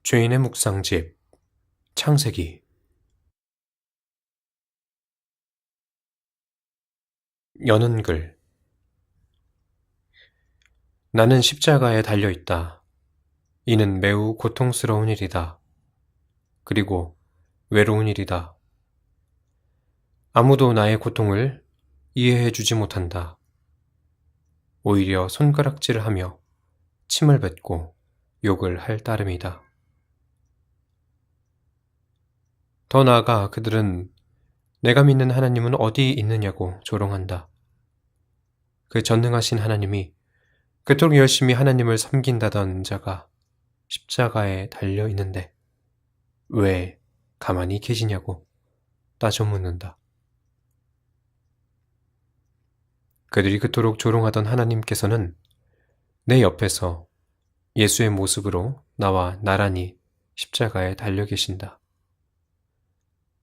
죄인의 묵상집 창세기. 여는 글. 나는 십자가에 달려있다. 이는 매우 고통스러운 일이다. 그리고 외로운 일이다. 아무도 나의 고통을 이해해주지 못한다. 오히려 손가락질을 하며 침을 뱉고 욕을 할 따름이다. 더 나아가 그들은 내가 믿는 하나님은 어디 있느냐고 조롱한다. 그 전능하신 하나님이 그토록 열심히 하나님을 섬긴다던 자가 십자가에 달려 있는데 왜 가만히 계시냐고 따져 묻는다. 그들이 그토록 조롱하던 하나님께서는 내 옆에서 예수의 모습으로 나와 나란히 십자가에 달려 계신다.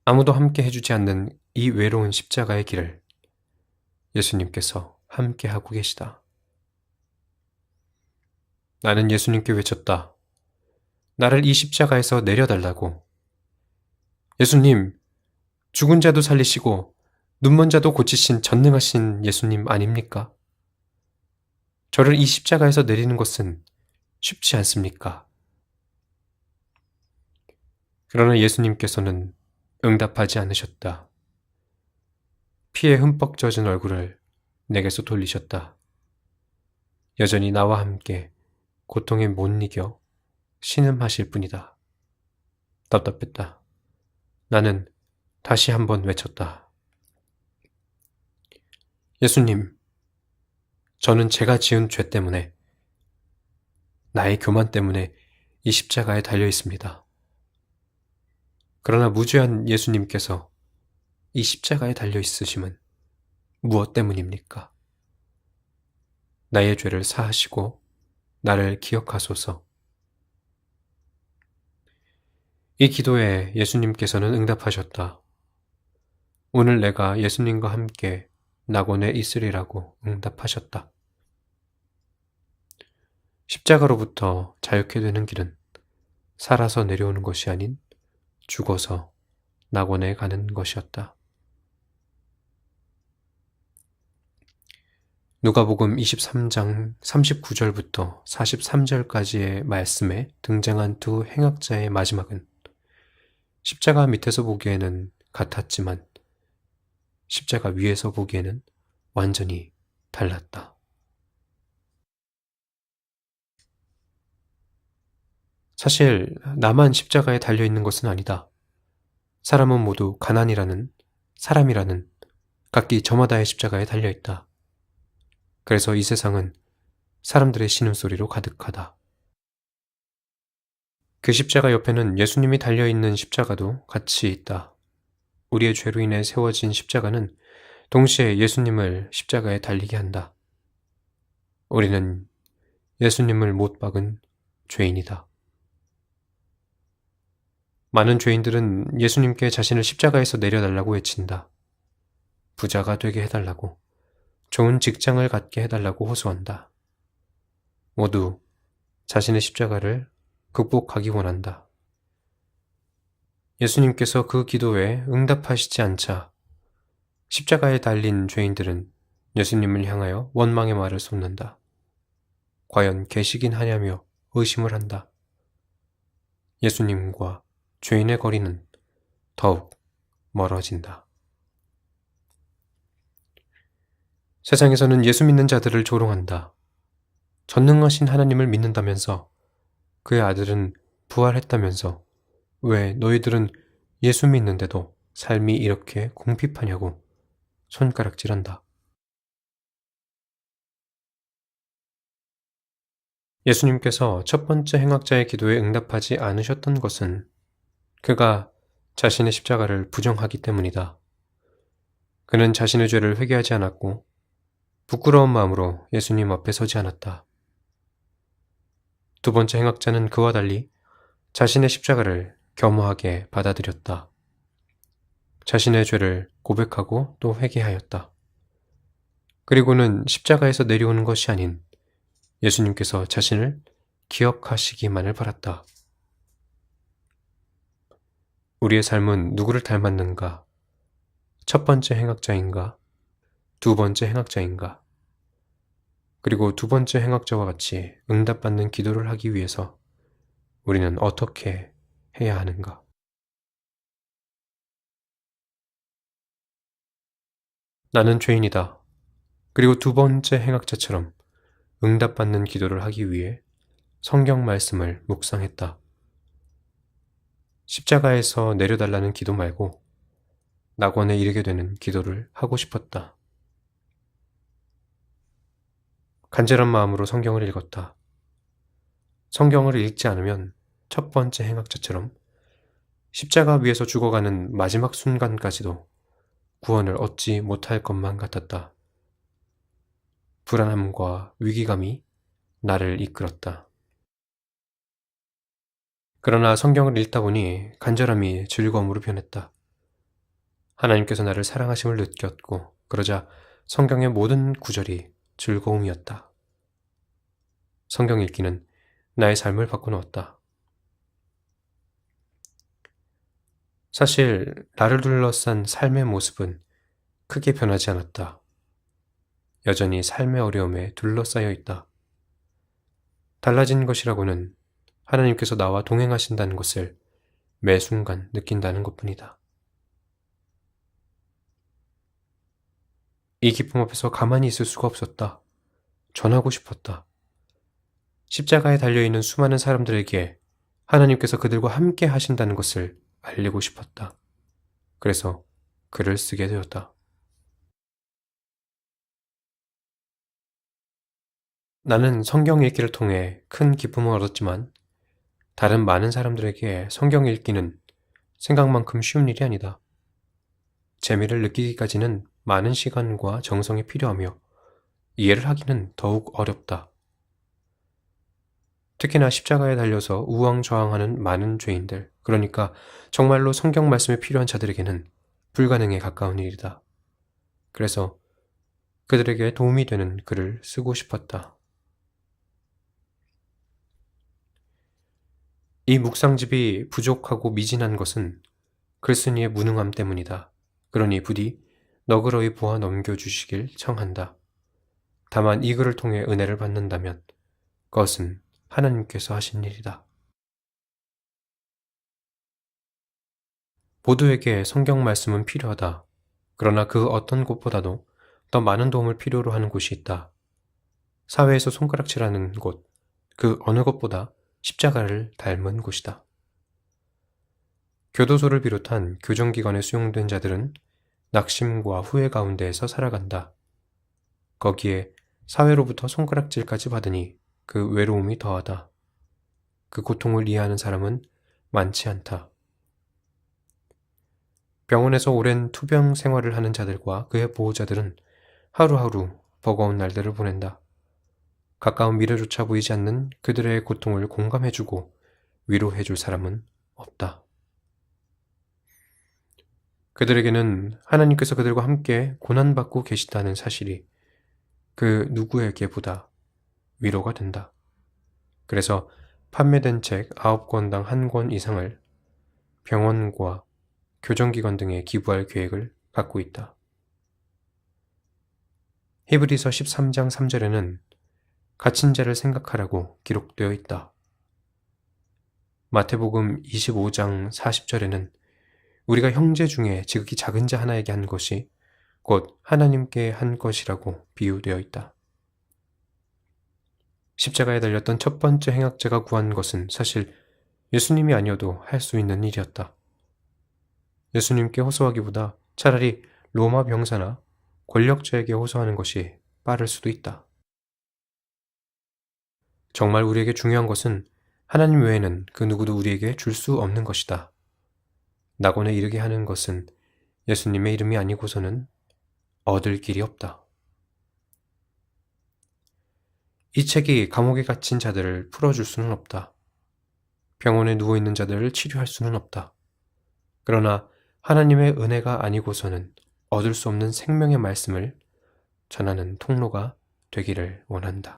아무도 함께 해주지 않는 이 외로운 십자가의 길을 예수님께서 함께 하고 계시다. 나는 예수님께 외쳤다. 나를 이 십자가에서 내려달라고. 예수님, 죽은 자도 살리시고 눈먼 자도 고치신 전능하신 예수님 아닙니까? 저를 이 십자가에서 내리는 것은 쉽지 않습니까? 그러나 예수님께서는 응답하지 않으셨다. 피에 흠뻑 젖은 얼굴을 내게서 돌리셨다. 여전히 나와 함께 고통에 못 이겨 신음하실 뿐이다. 답답했다. 나는 다시 한번 외쳤다. 예수님, 저는 제가 지은 죄 때문에, 나의 교만 때문에 이 십자가에 달려 있습니다. 그러나 무죄한 예수님께서 이 십자가에 달려 있으심은 무엇 때문입니까? 나의 죄를 사하시고 나를 기억하소서. 이 기도에 예수님께서는 응답하셨다. 오늘 내가 예수님과 함께 낙원에 있으리라고 응답하셨다. 십자가로부터 자유케 되는 길은 살아서 내려오는 것이 아닌 죽어서 낙원에 가는 것이었다. 누가복음 23장 39절부터 43절까지의 말씀에 등장한 두 행악자의 마지막은 십자가 밑에서 보기에는 같았지만 십자가 위에서 보기에는 완전히 달랐다. 사실 나만 십자가에 달려있는 것은 아니다. 사람은 모두 가난이라는 사람이라는 각기 저마다의 십자가에 달려있다. 그래서 이 세상은 사람들의 신음소리로 가득하다. 그 십자가 옆에는 예수님이 달려있는 십자가도 같이 있다. 우리의 죄로 인해 세워진 십자가는 동시에 예수님을 십자가에 달리게 한다. 우리는 예수님을 못 박은 죄인이다. 많은 죄인들은 예수님께 자신을 십자가에서 내려달라고 외친다. 부자가 되게 해달라고, 좋은 직장을 갖게 해달라고 호소한다. 모두 자신의 십자가를 극복하기 원한다. 예수님께서 그 기도에 응답하시지 않자 십자가에 달린 죄인들은 예수님을 향하여 원망의 말을 쏟는다. 과연 계시긴 하냐며 의심을 한다. 예수님과 죄인의 거리는 더욱 멀어진다. 세상에서는 예수 믿는 자들을 조롱한다. 전능하신 하나님을 믿는다면서, 그의 아들은 부활했다면서 왜 너희들은 예수 믿는데도 삶이 이렇게 궁핍하냐고 손가락질한다. 예수님께서 첫 번째 행악자의 기도에 응답하지 않으셨던 것은 그가 자신의 십자가를 부정하기 때문이다. 그는 자신의 죄를 회개하지 않았고 부끄러운 마음으로 예수님 앞에 서지 않았다. 두 번째 행악자는 그와 달리 자신의 십자가를 겸허하게 받아들였다. 자신의 죄를 고백하고 또 회개하였다. 그리고는 십자가에서 내려오는 것이 아닌 예수님께서 자신을 기억하시기만을 바랐다. 우리의 삶은 누구를 닮았는가? 첫 번째 행악자인가? 두 번째 행악자인가? 그리고 두 번째 행악자와 같이 응답받는 기도를 하기 위해서 우리는 어떻게 해야 하는가? 나는 죄인이다. 그리고 두 번째 행악자처럼 응답받는 기도를 하기 위해 성경 말씀을 묵상했다. 십자가에서 내려달라는 기도 말고 낙원에 이르게 되는 기도를 하고 싶었다. 간절한 마음으로 성경을 읽었다. 성경을 읽지 않으면 첫 번째 행악자처럼 십자가 위에서 죽어가는 마지막 순간까지도 구원을 얻지 못할 것만 같았다. 불안함과 위기감이 나를 이끌었다. 그러나 성경을 읽다 보니 간절함이 즐거움으로 변했다. 하나님께서 나를 사랑하심을 느꼈고 그러자 성경의 모든 구절이 즐거움이었다. 성경 읽기는 나의 삶을 바꿔놓았다. 사실 나를 둘러싼 삶의 모습은 크게 변하지 않았다. 여전히 삶의 어려움에 둘러싸여 있다. 달라진 것이라고는 하나님께서 나와 동행하신다는 것을 매 순간 느낀다는 것뿐이다. 이 기쁨 앞에서 가만히 있을 수가 없었다. 전하고 싶었다. 십자가에 달려있는 수많은 사람들에게 하나님께서 그들과 함께 하신다는 것을 알리고 싶었다. 그래서 글을 쓰게 되었다. 나는 성경 읽기를 통해 큰 기쁨을 얻었지만 다른 많은 사람들에게 성경 읽기는 생각만큼 쉬운 일이 아니다. 재미를 느끼기까지는 많은 시간과 정성이 필요하며 이해를 하기는 더욱 어렵다. 특히나 십자가에 달려서 우왕좌왕하는 많은 죄인들, 그러니까 정말로 성경 말씀이 필요한 자들에게는 불가능에 가까운 일이다. 그래서 그들에게 도움이 되는 글을 쓰고 싶었다. 이 묵상집이 부족하고 미진한 것은 글쓴이의 무능함 때문이다. 그러니 부디 너그러이 보아 넘겨주시길 청한다. 다만 이 글을 통해 은혜를 받는다면 그것은 하나님께서 하신 일이다. 모두에게 성경 말씀은 필요하다. 그러나 그 어떤 곳보다도 더 많은 도움을 필요로 하는 곳이 있다. 사회에서 손가락질하는 곳, 그 어느 것보다 십자가를 닮은 곳이다. 교도소를 비롯한 교정기관에 수용된 자들은 낙심과 후회 가운데에서 살아간다. 거기에 사회로부터 손가락질까지 받으니 그 외로움이 더하다. 그 고통을 이해하는 사람은 많지 않다. 병원에서 오랜 투병 생활을 하는 자들과 그의 보호자들은 하루하루 버거운 날들을 보낸다. 가까운 미래조차 보이지 않는 그들의 고통을 공감해주고 위로해줄 사람은 없다. 그들에게는 하나님께서 그들과 함께 고난받고 계시다는 사실이 그 누구에게보다 위로가 된다. 그래서 판매된 책 9권당 1권 이상을 병원과 교정기관 등에 기부할 계획을 갖고 있다. 히브리서 13장 3절에는 갇힌 자를 생각하라고 기록되어 있다. 마태복음 25장 40절에는 우리가 형제 중에 지극히 작은 자 하나에게 한 것이 곧 하나님께 한 것이라고 비유되어 있다. 십자가에 달렸던 첫 번째 행악자가 구한 것은 사실 예수님이 아니어도 할 수 있는 일이었다. 예수님께 호소하기보다 차라리 로마 병사나 권력자에게 호소하는 것이 빠를 수도 있다. 정말 우리에게 중요한 것은 하나님 외에는 그 누구도 우리에게 줄 수 없는 것이다. 낙원에 이르게 하는 것은 예수님의 이름이 아니고서는 얻을 길이 없다. 이 책이 감옥에 갇힌 자들을 풀어줄 수는 없다. 병원에 누워있는 자들을 치료할 수는 없다. 그러나 하나님의 은혜가 아니고서는 얻을 수 없는 생명의 말씀을 전하는 통로가 되기를 원한다.